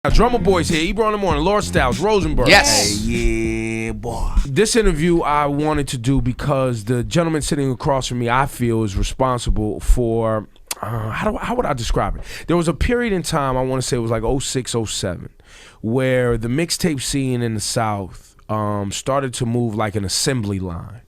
Drumma Boy's here. Ebro in the morning. Lord Styles, Rosenberg. Yes. Hey, yeah, boy. This interview I wanted to do because the gentleman sitting across from me, I feel, is responsible for how would I describe it? There was a period in time, I want to say it was like 06, 07, where the mixtape scene in the South started to move like an assembly line.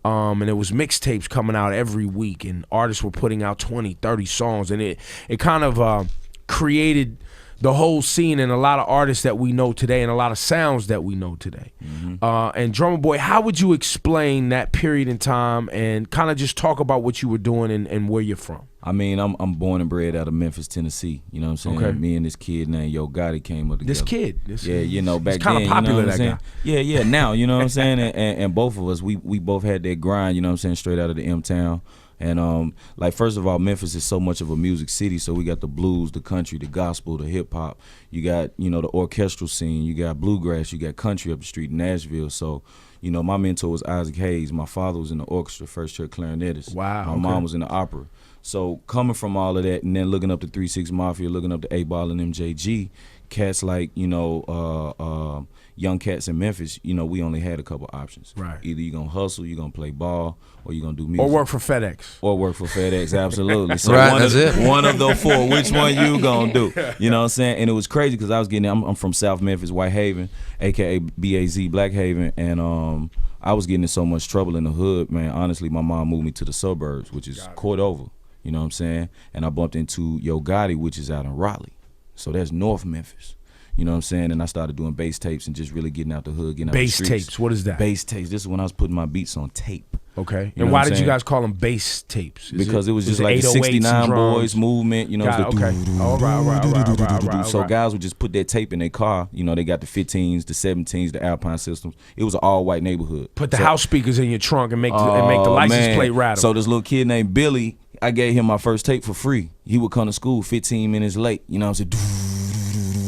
And it was mixtapes coming out every week, and artists were putting out 20, 30 songs, and it kind of created the whole scene and a lot of artists that we know today and a lot of sounds that we know today. And Drumma Boy, how would you explain that period in time and kind of just talk about what you were doing and where you're from? I mean, I'm born and bred out of Memphis, Tennessee. You know what I'm saying? Okay. Me and this kid named Yo Gotti came up together. This kid. Yeah, you know, back he's kind then. of popular, you know what that I'm guy. saying? Yeah, now, you know what I'm saying? And both of us, we both had that grind, you know what I'm saying, straight out of the M-Town. And like, first of all, Memphis is so much of a music city, so we got the blues, the country, the gospel, the hip hop. You got, you know, the orchestral scene, you got bluegrass, you got country up the street in Nashville. So, you know, my mentor was Isaac Hayes. My father was in the orchestra, first chair clarinetist. Wow. My mom was in the opera. So coming from all of that and then looking up the 3-6 Mafia, looking up the A-Ball and MJG, cats like, you know, young cats in Memphis, you know, we only had a couple options. Right. Either you're going to hustle, you're going to play ball, or you're going to do music. Or work for FedEx. Or work for FedEx, absolutely. So Right, one, that's it. one of those four, which one you going to do? You know what I'm saying? And it was crazy because I was getting, I'm from South Memphis, Whitehaven, a.k.a. BAZ, Blackhaven, and I was getting in so much trouble in the hood, man. Honestly, my mom moved me to the suburbs, which is Cordova. You know what I'm saying? And I bumped into Yo Gotti, which is out in Raleigh. So that's North Memphis. You know what I'm saying? And I started doing bass tapes and just really getting out the hood, getting out the Bass streets. tapes. What is that? Bass tapes. This is when I was putting my beats on tape. Okay. You And know why what I'm did you saying? guys call them bass tapes? Because it was just like the 808s and 69 drums? Boys movement, you know. Got it, it was the okay. All right. So guys would just put that tape in their car. You know, they got the 15s, the 17s, the Alpine systems. It was an all-white neighborhood. Put the house speakers in your trunk and make the license plate rattle. So this little kid named Billy, I gave him my first tape for free. He would come to school 15 minutes late. You know what I'm saying?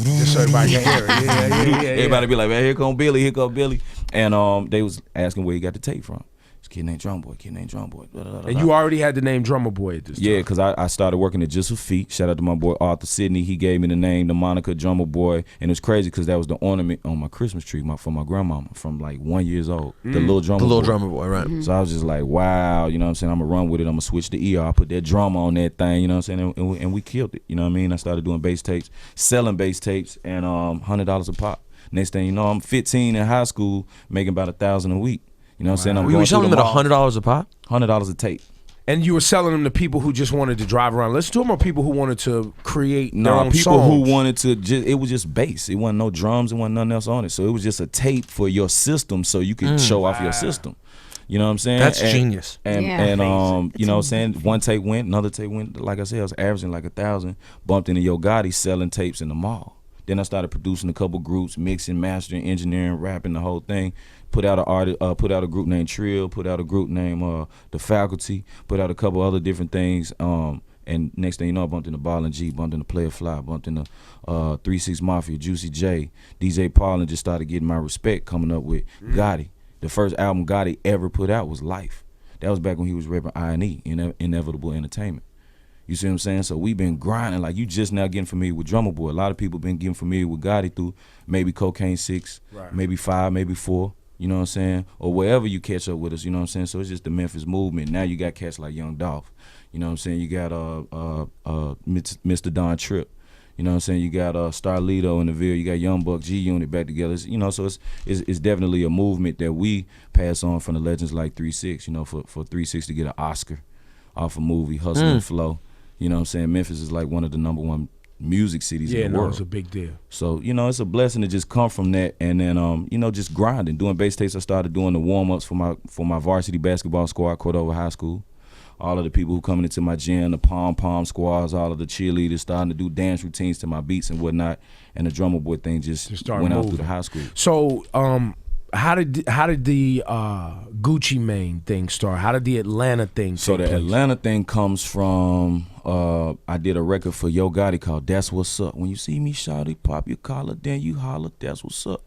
Just so everybody can hear it. Yeah. Everybody be like, man, here come Billy, here come Billy. And they was asking where he got the tape from. This kid named Drumma Boy. Blah, blah, blah, And you already had the name Drumma Boy at this time. Yeah, because I started working at Just for Feet. Shout out to my boy Arthur Sidney. He gave me the name, the moniker Drumma Boy. And it was crazy because that was the ornament on my Christmas tree from my grandmama from like 1 year old. The little Drumma The little Boy. Drumma Boy, right. So I was just like, wow, you know what I'm saying? I'm going to run with it. I'm going to switch the ER. I put that drama on that thing, you know what I'm saying? And we killed it, you know what I mean? I started doing bass tapes, selling bass tapes, and $100 a pop. Next thing you know, I'm 15 in high school, making about $1,000 a week. You know what I'm saying? I'm We going were selling through them the at mall. $100 a pop? $100 a tape. And you were selling them to people who just wanted to drive around, listen to them, or people who wanted to create their own people songs? who wanted to it was just bass. It wasn't no drums, it wasn't nothing else on it. So it was just a tape for your system so you could show off your system. You know what I'm saying? That's genius. And Yeah. you know what I'm saying? One tape went, another tape went. Like I said, I was averaging like 1,000. Bumped into Yo Gotti selling tapes in the mall. Then I started producing a couple groups, mixing, mastering, engineering, rapping, the whole thing. Put out a group named Trill, put out a group named The Faculty, put out a couple other different things. And next thing you know, I bumped into Ball and G, bumped into Player Fly, bumped into 3-6 Mafia, Juicy J, DJ Paul, and just started getting my respect coming up with Gotti. The first album Gotti ever put out was Life. That was back when he was rapping I&E, Inevitable Entertainment. You see what I'm saying? So we've been grinding. Like, you just now getting familiar with Drumma Boy. A lot of people been getting familiar with Gotti through maybe Cocaine 6, maybe 5, maybe 4. You know what I'm saying? Or wherever you catch up with us, you know what I'm saying? So it's just the Memphis movement. Now you got cats like Young Dolph. You know what I'm saying? You got Mr. Don Tripp. You know what I'm saying? You got Starlito in the Ville. You got Young Buck, G Unit back together. You know, so it's definitely a movement that we pass on from the legends like 3-6. You know, for 3-6 to get an Oscar off a movie, Hustle and Flow. You know what I'm saying? Memphis is like one of the #1 music cities in the world. It's a big deal. So, you know, it's a blessing to just come from that, and then you know, just grinding, doing bass tapes. I started doing the warm-ups for my varsity basketball squad, Cordova High School. All of the people who coming into my gym, the pom-pom squads, all of the cheerleaders starting to do dance routines to my beats and whatnot, and the Drumma Boy thing just went out through the high school. So, how did the Gucci Mane thing start? How did the Atlanta thing So take the place? Atlanta thing comes from I did a record for Yo Gotti called That's What's Up. When you see me, shawty, pop your collar, then you holler, that's what's up.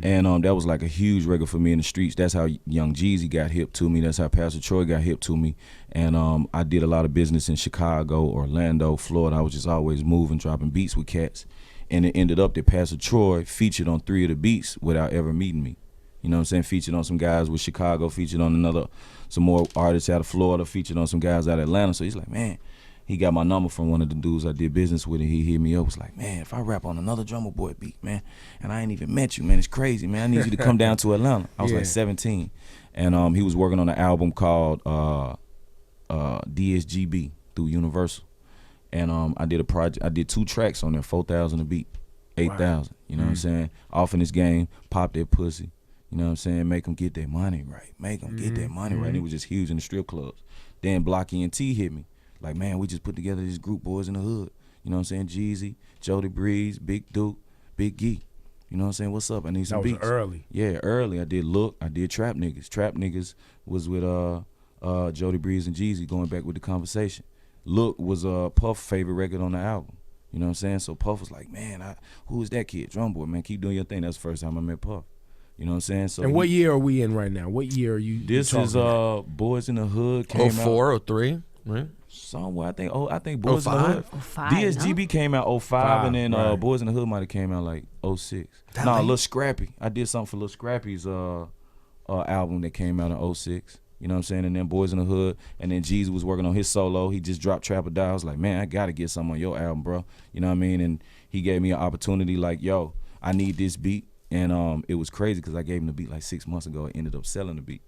And that was like a huge record for me in the streets. That's how Young Jeezy got hip to me. That's how Pastor Troy got hip to me. And I did a lot of business in Chicago, Orlando, Florida. I was just always moving, dropping beats with cats. And it ended up that Pastor Troy featured on 3 of the beats without ever meeting me. You know what I'm saying? Featured on some guys with Chicago, featured on some more artists out of Florida, featured on some guys out of Atlanta. So he's like, man, he got my number from one of the dudes I did business with, and he hit me up. Was like, man, if I rap on another Drumma Boy beat, man, and I ain't even met you, man, it's crazy, man. I need you to come down to Atlanta. I was like 17, and he was working on an album called DSGB through Universal. And I did a project. I did 2 tracks on there, 4,000 a beat, 8,000. You know what I'm saying? Off in this game, pop that pussy. You know what I'm saying? Make them get their money right. Make them get that money right. And it was just huge in the strip clubs. Then Blocky and T hit me. Like, man, we just put together this group, Boys in the Hood. You know what I'm saying? Jeezy, Jody Breeze, Big Duke, Big Gee. You know what I'm saying? What's up? I need some beats. That was early. Yeah, early. I did Look. I did Trap Niggas. Trap Niggas was with Jody Breeze and Jeezy, going back with the conversation. Look was Puff's favorite record on the album. You know what I'm saying? So Puff was like, man, who is that kid? Drumma Boy, man, keep doing your thing. That's the first time I met Puff. You know what I'm saying? So and what year are we in right now? What year are you? This is Boys in the Hood came 04, 03, right? Somewhere I think Boys in the 05? Hood. 05, DSGB no? came out 05, and then right. Boys in the Hood might have came out like 06. That late? Lil Scrappy. I did something for Lil Scrappy's album that came out in 06. You know what I'm saying? And then Boys in the Hood, and then Jeezy was working on his solo. He just dropped Trap or Die. I was like, man, I gotta get something on your album, bro. You know what I mean? And he gave me an opportunity like, yo, I need this beat. And it was crazy because I gave him the beat like 6 months ago. I ended up selling the beat.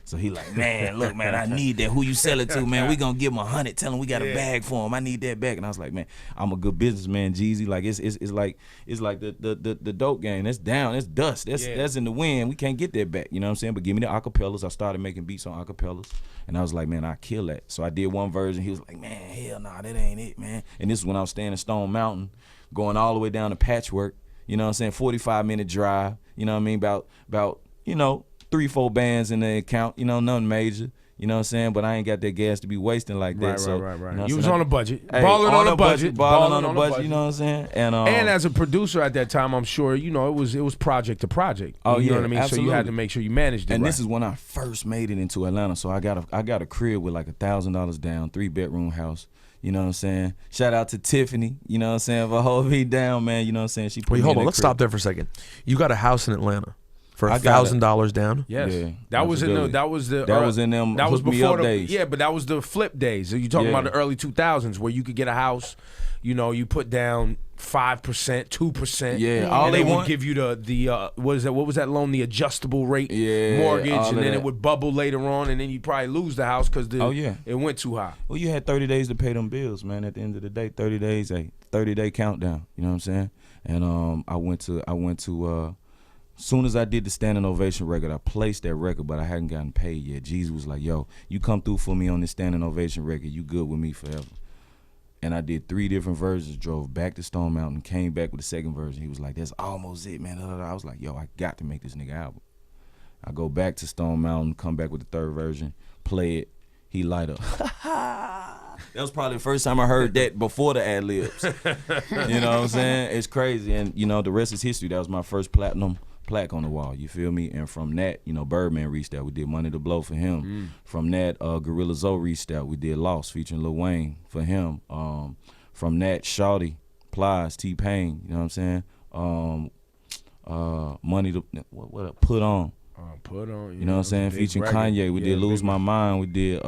So he like, man, look, man, I need that. Who you sell it to, man? We gonna give him 100. Tell him we got a bag for him. I need that back. And I was like, man, I'm a good businessman, Jeezy. Like it's like the dope game. That's down. That's dust. That's in the wind. We can't get that back. You know what I'm saying? But give me the acapellas. I started making beats on acapellas, and I was like, man, I kill that. So I did one version. He was like, man, hell nah, that ain't it, man. And this is when I was staying in Stone Mountain, going all the way down to Patchwork. You know what I'm saying? 45-minute drive. You know what I mean? About 3-4 bands in the account, nothing major. You know what I'm saying? But I ain't got that gas to be wasting like that. Right. You was on a budget. Hey, balling on a budget. Balling on a budget, you know what I'm saying? And as a producer at that time, I'm sure, it was project to project. Oh, you know yeah, what I mean? absolutely. So you had to make sure you managed it. And right. this is when I first made it into Atlanta. So I got a crib with like $1,000 down, 3-bedroom house. You know what I'm saying? Shout out to Tiffany, you know what I'm saying, for holding me down, man. You know what I'm saying? She put Wait, me hold in on. that Let's crib. stop there for a second. You got a house in Atlanta for I got it. $1,000 down? Yes. Yeah, that was in absolutely. that was in them that was hook me before up days. Yeah, but that was the flip days. So you talking about the early 2000s where you could get a house, you put down 5%, 2%. Yeah, and all they they would want- give you the what was that loan? The adjustable rate mortgage, all and of then that. it would bubble later on, and then you probably lose the house because it went too high. Well, you had 30 days to pay them bills, man. At the end of the day, 30 days, 30-day countdown. You know what I'm saying? And I went to soon as I did the Standing Ovation record, I placed that record, but I hadn't gotten paid yet. Jeezy was like, yo, you come through for me on this Standing Ovation record, you good with me forever. And I did 3 different versions, drove back to Stone Mountain, came back with the second version. He was like, that's almost it, man. I was like, yo, I got to make this nigga album. I go back to Stone Mountain, come back with the 3rd version, play it, he light up. That was probably the first time I heard that before the ad-libs. You know what I'm saying? It's crazy. And, the rest is history. That was my first platinum plaque on the wall, you feel me? And from that, Birdman reached out. We did Money to Blow for him. From that, Gorilla Zoe reached out. We did Lost featuring Lil Wayne for him. From that, Shawty, Plies, T-Pain, you know what I'm saying? Money to, what Put On. Put On. You know what I'm saying? Featuring Kanye. We did Lose My Mind. We did,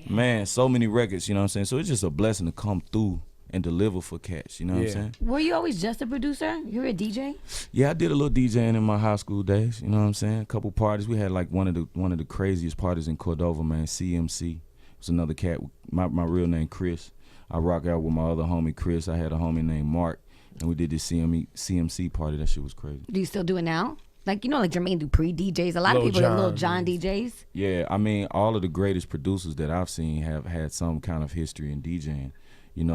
man, so many records, you know what I'm saying? So it's just a blessing to come through and deliver for cats, you know what I'm saying? Were you always just a producer? You were a DJ? Yeah, I did a little DJing in my high school days, you know what I'm saying? A couple parties. We had like one of the craziest parties in Cordova, man, CMC. It was another cat, my real name Chris. I rock out with my other homie Chris. I had a homie named Mark, and we did this CMC party. That shit was crazy. Do you still do it now? Like Jermaine Dupri DJs. A lot of people are Lil Jon DJs. Yeah, I mean, all of the greatest producers that I've seen have had some kind of history in DJing.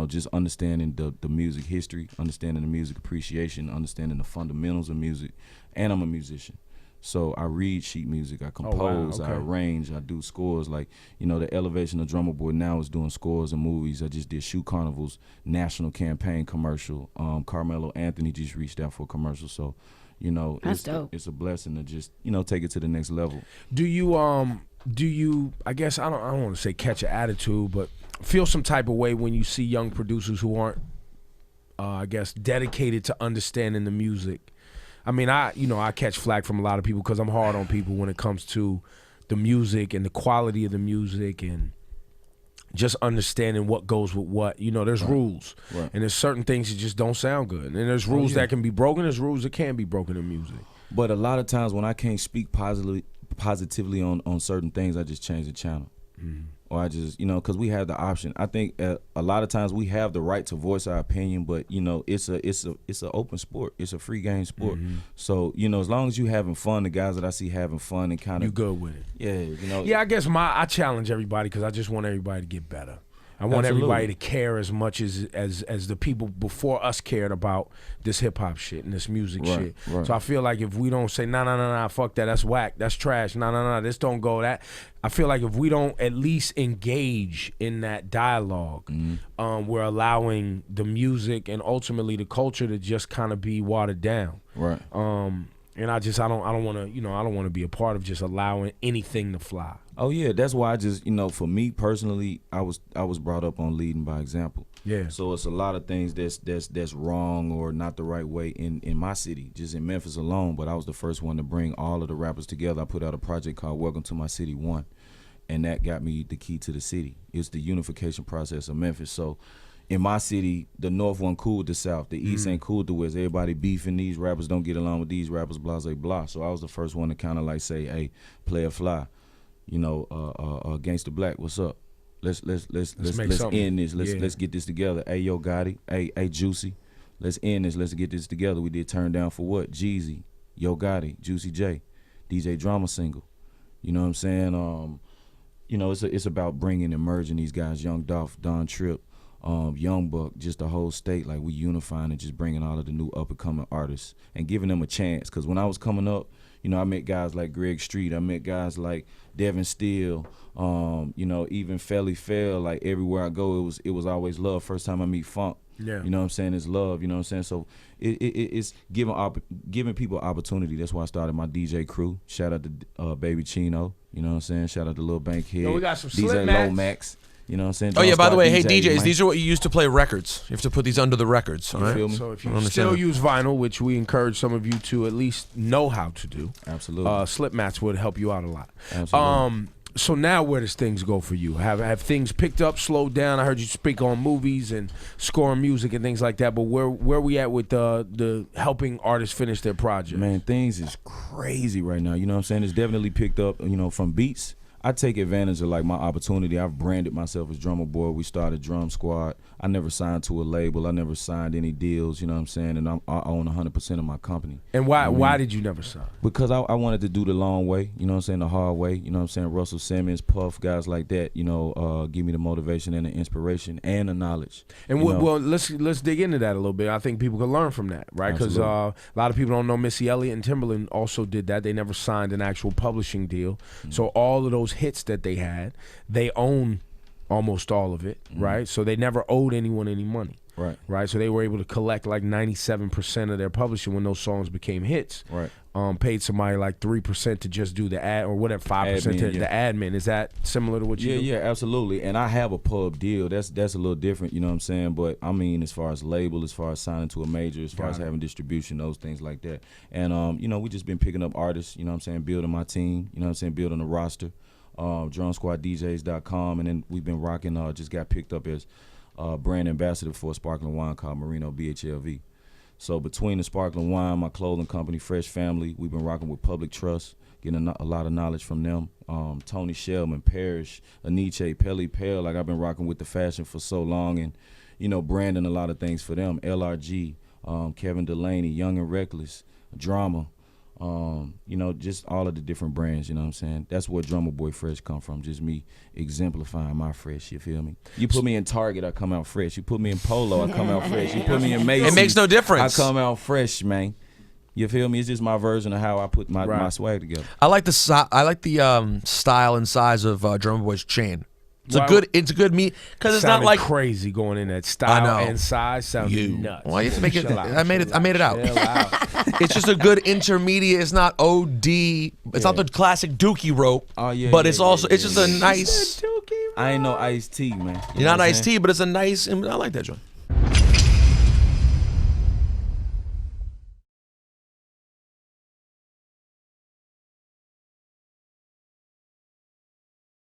Just understanding the music history, understanding the music appreciation, understanding the fundamentals of music, and I'm a musician. So I read sheet music, I compose, I arrange, I do scores. Like, the elevation of Drumma Boy now is doing scores and movies. I just did Shoe Carnival's national campaign commercial. Carmelo Anthony just reached out for a commercial. So, That's dope. It's a blessing to just, take it to the next level. Do you, I guess, I don't want to say catch an attitude, but feel some type of way when you see young producers who aren't I guess, dedicated to understanding the music. I mean, I catch flack from a lot of people because I'm hard on people when it comes to the music and the quality of the music and just understanding what goes with what. There's rules. Right. And there's certain things that just don't sound good. And there's rules that can be broken. There's rules that can't be broken in music. But a lot of times when I can't speak positively on certain things, I just change the channel. Or I just, because we have the option. I think a lot of times we have the right to voice our opinion, but it's a open sport. It's a free game sport. So as long as you having fun, the guys that I see having fun and kind of You good with it. Yeah, Yeah, I guess I challenge everybody because I just want everybody to get better. I want Absolutely. everybody to care as much as the people before us cared about this hip hop shit and this music shit. Right. So I feel like if we don't say nah, fuck that, that's whack, that's trash, nah, this don't go that. I feel like if we don't at least engage in that dialogue, we're allowing the music and ultimately the culture to just kind of be watered down. Right. And I don't want to, I don't want to be a part of just allowing anything to fly. Oh yeah, that's why I just, for me personally, I was brought up on leading by example. Yeah. So it's a lot of things that's wrong or not the right way in my city, just in Memphis alone. But I was the first one to bring all of the rappers together. I put out a project called Welcome to My City 1, and that got me the key to the city. It's the unification process of Memphis. So in my city, the North wasn't cool with the South. The East ain't cool with the West. Everybody beefing. These rappers don't get along with these rappers, blah, blah, blah. So I was the first one to kind of like say, hey, player fly, Gangsta Black, what's up? Let's end this. Let's get this together. Hey, Yo Gotti. Hey, Juicy. Let's end this. Let's get this together. We did Turn Down for What? Jeezy, Yo Gotti, Juicy J, DJ Drumma single. You know what I'm saying? It's about bringing and merging these guys, Young Dolph, Don Tripp, Young Buck, just the whole state, like we unifying and just bringing all of the new up-and-coming artists and giving them a chance. Because when I was coming up, I met guys like Greg Street, I met guys like Devin Steele, even Felly Fell. Like everywhere I go, it was always love. First time I meet Funk, Yeah. You know what I'm saying? It's love, you know what I'm saying? So it's giving people opportunity. That's why I started my DJ crew. Shout out to Baby Chino, you know what I'm saying? Shout out to Lil Bankhead. Yo, we got some DJ Slip Low Max. Max. You know what I'm saying? Oh yeah, by the way, hey DJs, man. these are what you use to play records. You have to put these under the records, all right? feel me? So if I you understand still that. use vinyl, which we encourage some of you to at least know how to do, Absolutely. slip mats would help you out a lot. Absolutely. So now where does things go for you? Have things picked up, slowed down? I heard you speak on movies and scoring music and things like that, but where we at with the helping artists finish their project? Man, things is crazy right now. You know what I'm saying? It's definitely picked up, from beats. I take advantage of like my opportunity. I've branded myself as Drumma Boy. We started Drum Squad. I never signed to a label. I never signed any deals, you know what I'm saying? And I own 100% of my company. And why did you never sign? Because I wanted to do the long way, you know what I'm saying, the hard way, you know what I'm saying, Russell Simmons, Puff, guys like that, give me the motivation and the inspiration and the knowledge. And well, let's dig into that a little bit. I think people can learn from that, right? Because a lot of people don't know Missy Elliott and Timbaland also did that. They never signed an actual publishing deal. So all of those hits that they had, they own almost all of it, right? So they never owed anyone any money. Right. So they were able to collect like 97% of their publishing when those songs became hits. Right. Paid somebody like 3% to just do the ad or whatever, 5% Admin, to yeah. the admin. Is that similar to what you do? Yeah, absolutely. And I have a pub deal. That's a little different, you know what I'm saying? But I mean, as far as label, as far as signing to a major, as far as having distribution, those things like that. And we just been picking up artists, you know what I'm saying, building my team, you know what I'm saying, building a roster. DrumSquadDJs.com, and then we've been rocking, just got picked up as brand ambassador for a sparkling wine called Marino BHLV. So between the sparkling wine, my clothing company, Fresh Family, we've been rocking with Public Trust, getting a lot of knowledge from them. Tony Shelman, Parrish, Aniche, Pelly Pell, like I've been rocking with the fashion for so long and, branding a lot of things for them. LRG, Kevin Delaney, Young and Reckless, Drama, just all of the different brands, you know what I'm saying? That's where Drumma Boy Fresh come from, just me exemplifying my fresh, you feel me? You put me in Target, I come out fresh. You put me in Polo, I come out fresh. You put me in Macy's, It makes no difference. I come out fresh, man. You feel me? It's just my version of how I put my swag together. I like the style and size of Drumma Boy's chain. It's a good meat because it's not like crazy going in that style and size sounded nuts. Well, you have to make it. Chill out, I made it out. chill out. It's just a good intermediate. It's not OD. It's not the classic Dookie rope. Oh, yeah, but yeah, it's also yeah, it's just a nice. I ain't no Ice-T, man. You're not Ice-T, but it's a nice. I like that joint.